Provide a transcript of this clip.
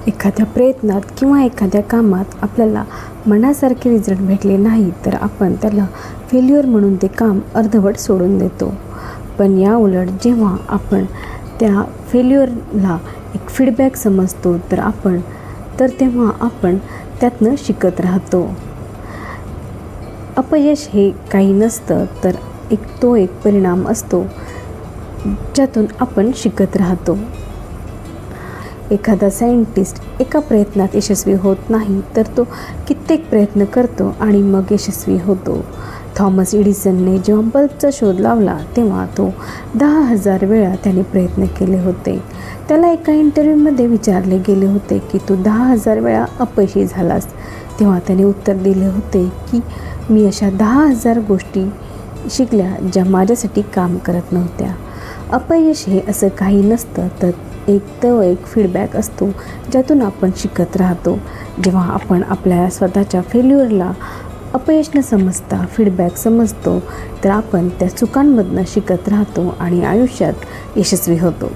एखाद्या प्रयत्नात किंवा एखाद्या कामात आपल्याला मनासारखे रिझल्ट भेटले नाही तर आपण त्याला फेल्युअर म्हणून ते काम अर्धवट सोडून देतो. पण या उलट जेव्हा आपण त्या फेल्युअरला एक फीडबॅक समजतो तेव्हा आपण त्यातनं शिकत राहतो. अपयश हे काही नसतं तर तो एक परिणाम असतो ज्यातून आपण शिकत राहतो. एखादा सायंटिस्ट एका प्रयत्नात यशस्वी होत नाही तर तो कित्येक प्रयत्न करतो आणि मग यशस्वी होतो. थॉमस एडिसनने जेव्हा बल्बचा शोध लावला तेव्हा तो 10,000 वेळा त्याने प्रयत्न केले होते. त्याला एका इंटरव्ह्यूमध्ये विचारले गेले होते की तू 10,000 वेळा अपयशी झालास. तेव्हा त्याने उत्तर दिले होते की मी अशा 10,000 गोष्टी शिकल्या ज्या माझ्यासाठी काम करत नव्हत्या. अपयश हे असं काही नसतं तर एक फीडबॅक असतो ज्यातून आपण शिकत राहतो. जेव्हा आपण आपल्या स्वतःच्या फेल्युअरला अपयश न समजता फीडबॅक समजतो तर आपण त्या चुकांमधनं शिकत राहतो आणि आयुष्यात यशस्वी होतो.